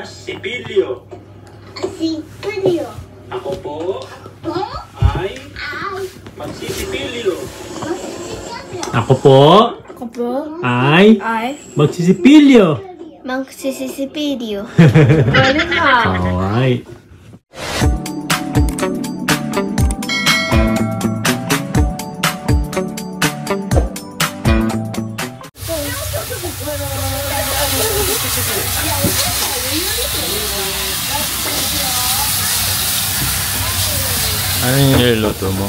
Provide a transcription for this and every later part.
Sipilyo. Sipilyo. Ako po ay magsisipilyo. Ako po ay magsisipilyo. Magsisipilyo. Alright. Ano yung niluluto mo?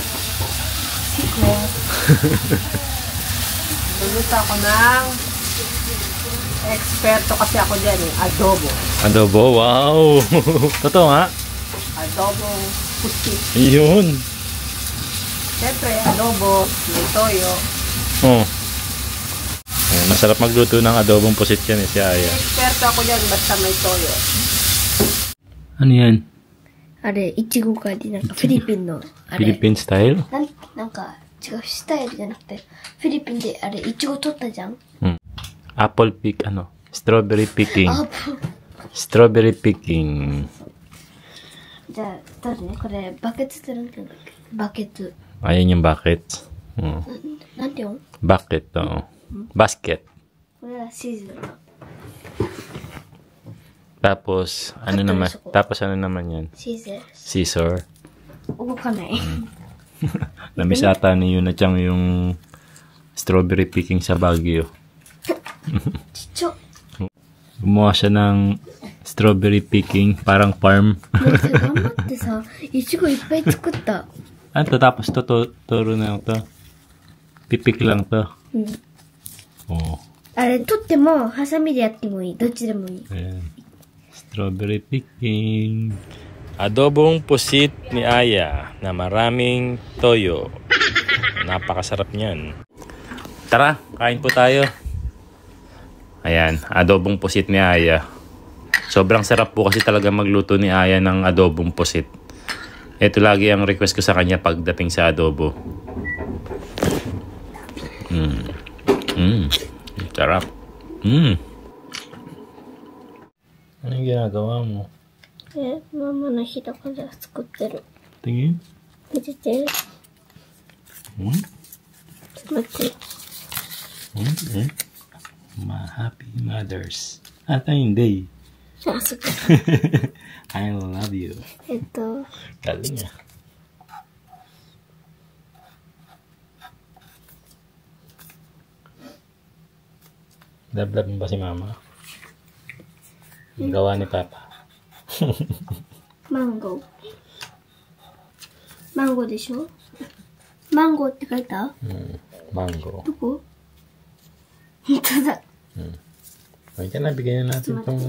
Siko. Luluto ako ng eksperto kasi ako dyan eh. Adobo. Adobo? Wow! Totoo nga? Adobo pusit. Yun. Siyempre, adobo, may toyo. Oh. Ayan, masarap magluto ng adobong pusit yan eh, si Aya. Eksperto ako dyan basta may toyo. Ano yan? あれ、いちご狩り、なんかフィリピンの、あれ、 Philippine style? なんか違う、スタイルじゃなくて、フィリピンであれ、いちご取ったじゃん。 Apple pick, ano? Strawberry picking. あ、Strawberry picking. じゃあ、どれね、これ、バケツってなんて言うんだっけ、バケツ。 Ayan yung bucket. なんて言うの Bucket, oo. Basket. これはシーズン。 Tapos, ano naman? Tapos ano naman yan? シーズン。 Scissor. 動かない。Namiss ata ni Yuna Chang yung strawberry picking sa Baguio. ちっちゃ。 Gumawa siya ng strawberry picking, parang farm. もうさ、頑張ってさ、いちごいっぱい作った。 Ano to? Tapos to, turo na lang to. Pipik lang to. うん。 Oo. あれ、取っても、ハサミでやってもいい。どっちでもいい。 Ayan. Strawberry picking. Adobong pusit ni Aya na maraming toyo. Napakasarap niyan. Tara, kain po tayo. Ayan, adobong pusit ni Aya. Sobrang sarap po kasi talaga magluto ni Aya ng adobong pusit. Ito lagi ang request ko sa kanya pagdating sa adobo. Sarap. Anong ginagawa mo? ママの日だから作ってる。 Tingin? 見てて。待って。Happy Mothers. Ata hindi. あ、そっか。 I love you. Galing ah. Love mo ba si Mama? Ang gawa ni Papa. マンゴー。マンゴーでしょ？マンゴーって書いた？ Mango. どこ？本当だ。 Okay na, bigyan na natin itong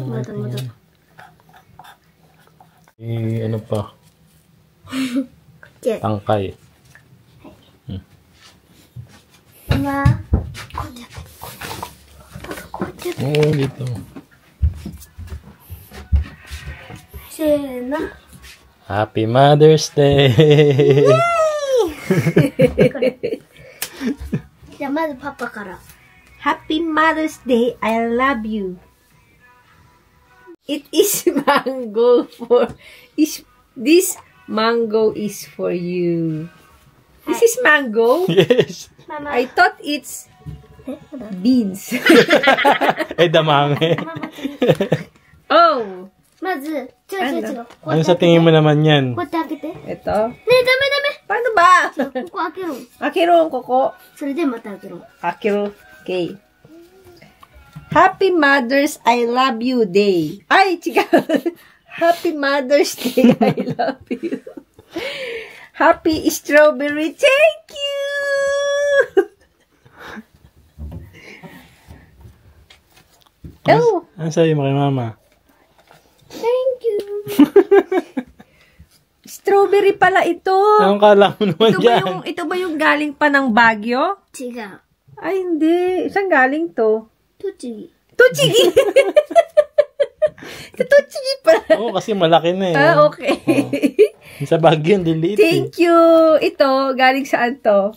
ano pa? Tangkay. 今、こうやって。こうやって。 Oo, dito. せーの。 Happy Mother's Day! じゃあまずパパから。 Happy Mother's Day, I love you. It is mango this mango is for you. This is mango? Yes! I thought it's beans. Damangin. Oh! まず、違う。Ano sa tingin mo naman yan? こうやって開けて。 Ito. ねえ、ダメ。 Paano ba? ここ開けろ。 Akiro, koko. それでまた開けろ。 Akiro. Okay. Happy Mother's I love you day. Ay, chika. Happy Mother's Day I love you. Happy strawberry. Thank you. Oh. Ano sa'yo mo kay Mama? Thank you. Strawberry pala ito. Anong kala mo naman dyan? Ito ba yung galing pa ng Baguio? 違う。 Ay, hindi. Saan galing to? 栃木。 Tuchigi! Tuchigi pala. Oo, kasi malaki na eh. Ah, okay. Sa Baguio, ang liliit eh. Thank you. Ito, galing saan to?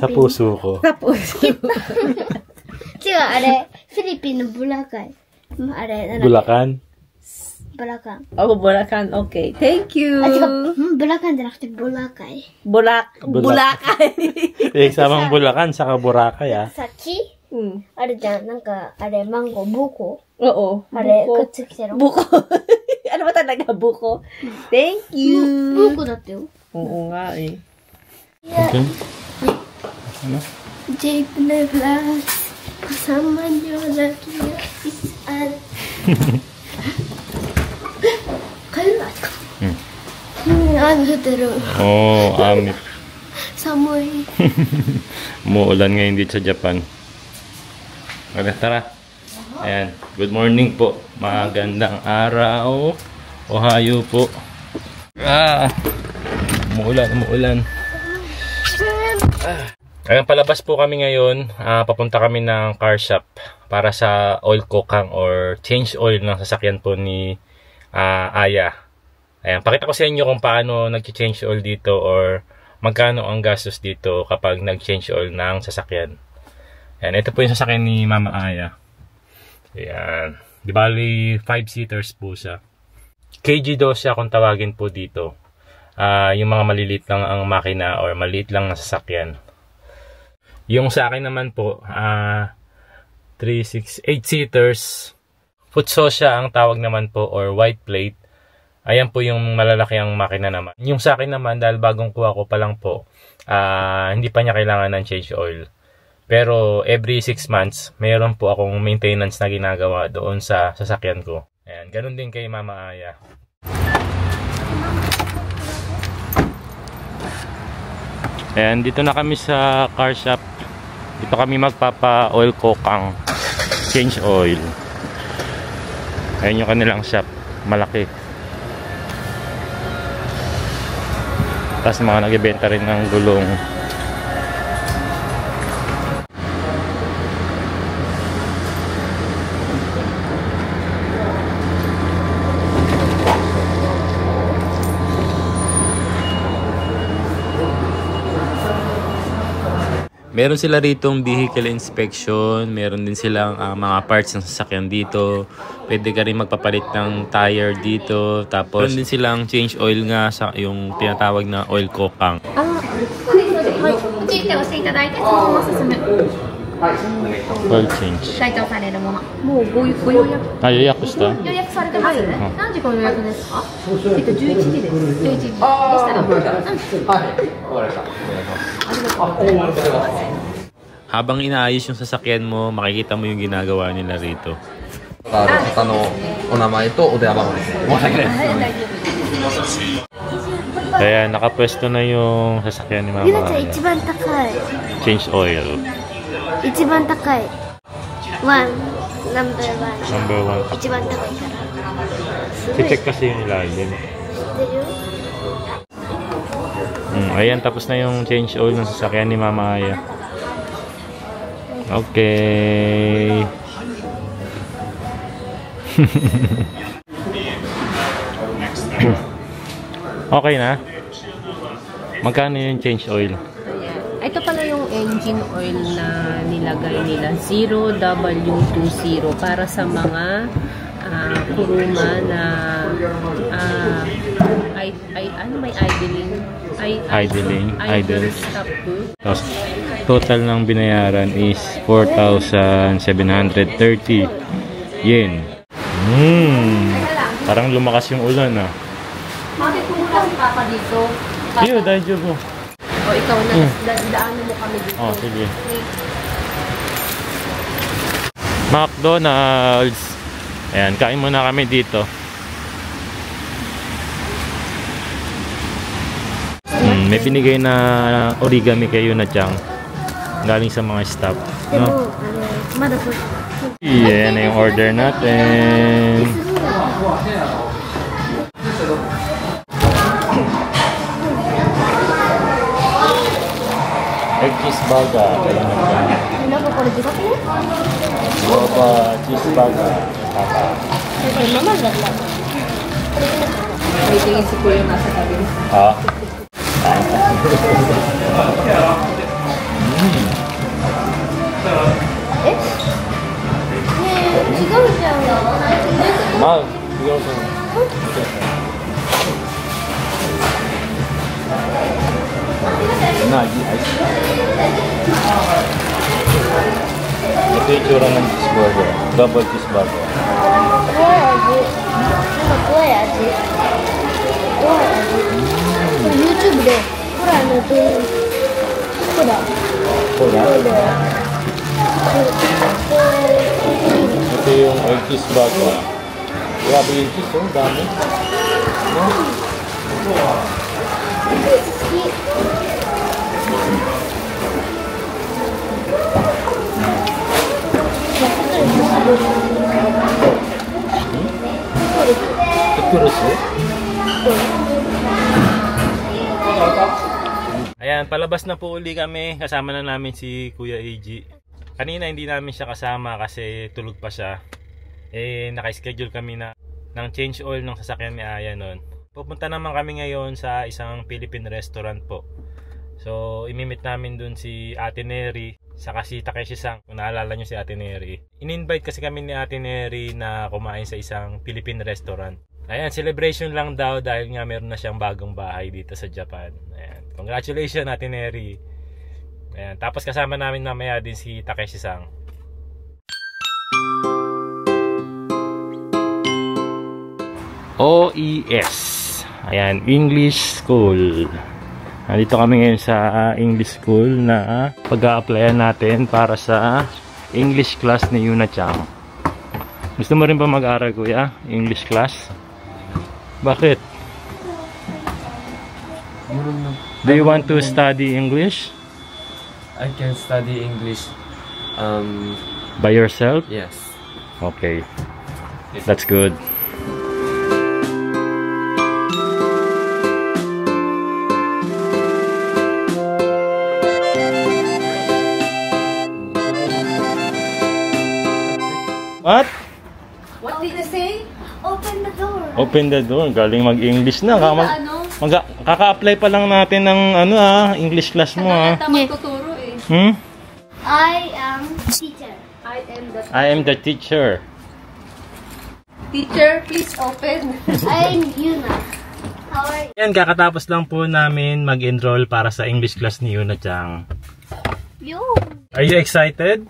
Sa puso ko. Sa puso. 違う、あれ、フィリピンのブラカイ。あれ、なんだっけ Bulacan? ブラカン。Oh, Bulacan. Okay. Thank you. あ、違う。ブラカンじゃなくて、ブラカイ。Bulacan. Samang Bulacan, saka Boracay, ah. さ、木 Hmm. あるじゃん。なんか、あれ、マンゴー、ブコ Oo. あれ、く Buko. っつきてる。 Buko. Ano ba talaga? Buko? Thank you. ブコだったよ。 Oo nga eh. Okay. Jeep na glass. Kasama niyo lagi yung isaan. Kayo na ka. Ano dito? Oh, amit. Samoy. Umuulan ngayon dito sa Japan. Okay, tara. Ayan. Good morning po. Magandang araw. Ohayo po. Umuulan. Ayan, palabas po kami ngayon. Papunta kami ng car shop para sa oil kokang or change oil ng sasakyan po ni Aya. Ayan, pakita ko sa inyo kung paano nag-change oil dito or magkano ang gastos dito kapag nag-change oil ng sasakyan. Ayan, ito po yung sasakyan ni Mama Aya. Ayan. Di bali, 5-seaters po siya. KG12 siya kung tawagin po dito. Yung mga maliliit lang ang makina or maliit lang na sasakyan. Yung sa akin naman po, 8-seaters. Futso siya ang tawag naman po or white plate. Ayan po yung malalaki ang makina naman. Yung sa akin naman, dahil bagong kuha ko pa lang po, hindi pa niya kailangan ng change oil. Pero every 6 months, mayroon po akong maintenance na ginagawa doon sa sasakyan ko. Ayan, ganun din kay Mama Aya. Ayan, dito na kami sa car shop. Dito kami magpapa-oil kokang change oil. Ayan yung kanilang shop. Malaki. Tapos mga nagbebenta rin ng gulong. Meron sila ritong vehicle inspection, meron din silang mga parts ng sasakyan dito. Pwede ka rin magpapalit ng tire dito. Tapos meron din silang change oil nga sa yung tinatawag na oil kokang. Oil change. 該当されるもの。もうご予約。予約した？予約されてますね。何時から予約ですか11時です。 11時でしたら。Habang inaayos yung sasakyan mo, makikita mo yung ginagawa nila rito. 方のお名前とお電話番号です。申し訳ないです。 Kaya nakapwesto na yung sasakyan ni Mama ゆなちゃん Aya. 一番高い。 Change oil. 一番高い。ワン。ナンバーワン。 Number 1. 一番高いから。すごい。知って Check kasi yung ilalim. る Ayan, tapos na yung change oil ng sasakyan ni Mama Aya. Okay. Okay na? Magkano yung change oil? Ito pala yung engine oil na nilagay nila. 0W20 para sa mga kuruma na ano may idling? Idle stop to. Tapos, total ng binayaran is 4,730 yen. Parang lumakas yung ulan ah. Bakit pumunta si Papa dito? Iyo, daijou mo. O ikaw na, daanan mo kami dito. Oh, sige. McDonald's. Ayan, kain muna kami dito. May binigay na origami kay Yuna-chan. Galing sa mga staff. でも、 No? まだそう。 Yan na yung order natin. Egg cheeseburger. Ayan na. なんかこれ自覚ね。 Boba cheeseburger. Papa. ママだった。 May tingin si Kuya nasa tabi. Ah. Eh? ねえ、違うじゃん。Ah, siguro Ito yung tsura ng cheeseburger. Double cheeseburger. どういう味？どういう味？これ YouTube でほらほらIto yung egg cheeseburger. Grabe yung cheese, oh. Dami. Ayan, palabas na po uli kami. Kasama na namin si Kuya AG. Kanina hindi namin siya kasama kasi tulog pa siya. Naka-schedule kami ng change oil ng sasakyan ni Aya noon. Pupunta naman kami ngayon sa isang Philippine restaurant po. So, imimit namin dun si Ate Neri saka si Takeshi-san. Kung naalala nyo si Ate Neri. In-invite kasi kami ni Ate Neri na kumain sa isang Philippine restaurant. Ayan, celebration lang daw dahil nga meron na siyang bagong bahay dito sa Japan. Ayan, congratulations Ate Neri. Ayan, tapos kasama namin mamaya din si Takeshi-san. OES. Ayan, English School. Nandito kami ngayon sa English School na pag-a-applyan natin para sa English class ni Yuna-chan. Gusto mo rin ba mag-aral, kuya? English class? Bakit? Do you want to study English? I can study English By yourself? yes. Okay. That's good. What? What did you say? Open the door. Open the door. Galing mag-English na. Kaka-apply pa lang natin ng English class mo ha. Magtuturo eh. I am teacher. I am the teacher. Teacher, please open. I am Yuna. How are you? Yan, kakatapos lang po namin mag-enroll para sa English class ni Yuna-chan. You? Are you excited?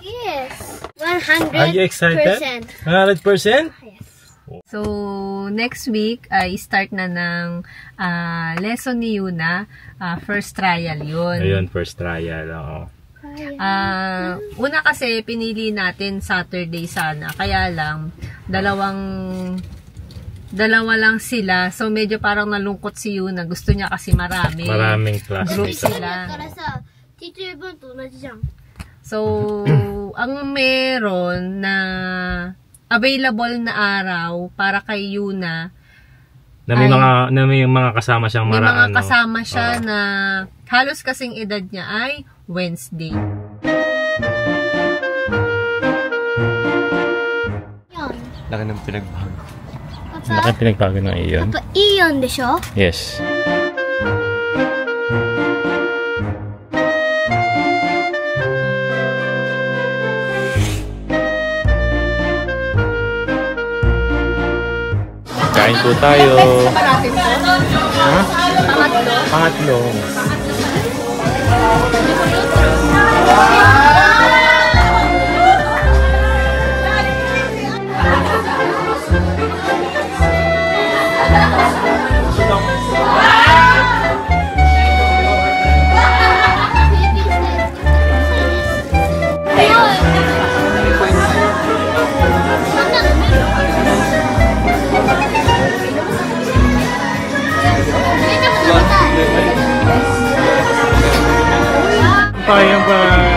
Yes. 100%. Are you excited? 100%? So, next week ay start na ng lesson ni Yuna. First trial yun. Ayun, first trial. Oo. Una kasi pinili natin Saturday sana. Kaya lang, dalawa lang sila. So, medyo parang nalungkot si Yuna. Gusto niya kasi maraming class. group sila. So, ang meron na available na araw para kay Yuna Na may mga kasama siyang may mga kasama siya na halos kasing edad niya ay Wednesday. Laki ng pinagbago. Laki pinagbago ng iyon. Papa, iyon でしょ? Yes. Kain po tayo. Ha? Pangatlo. Bye-bye.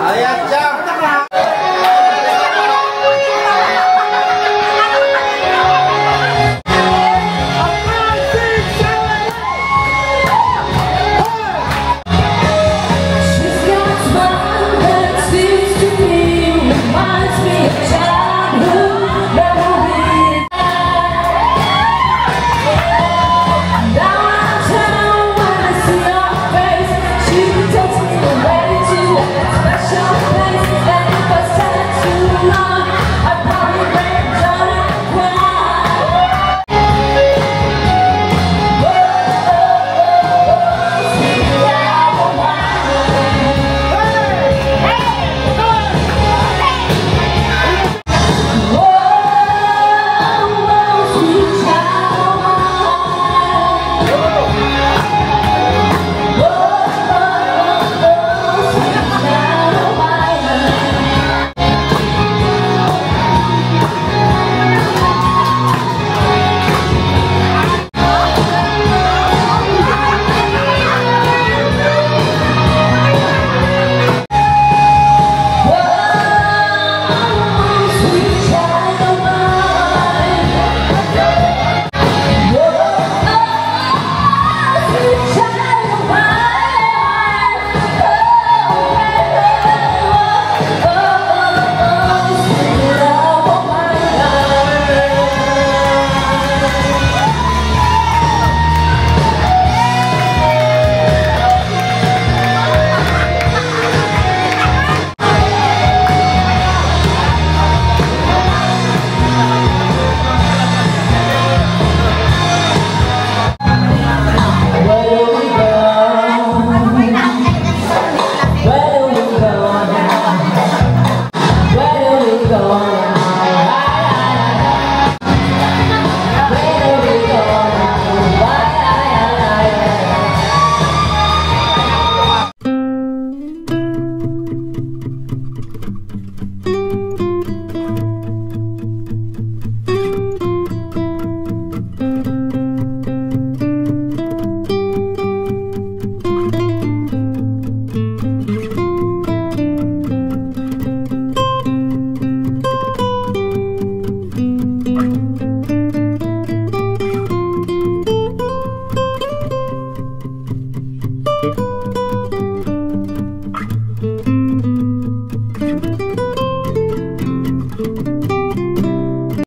Ayan siya!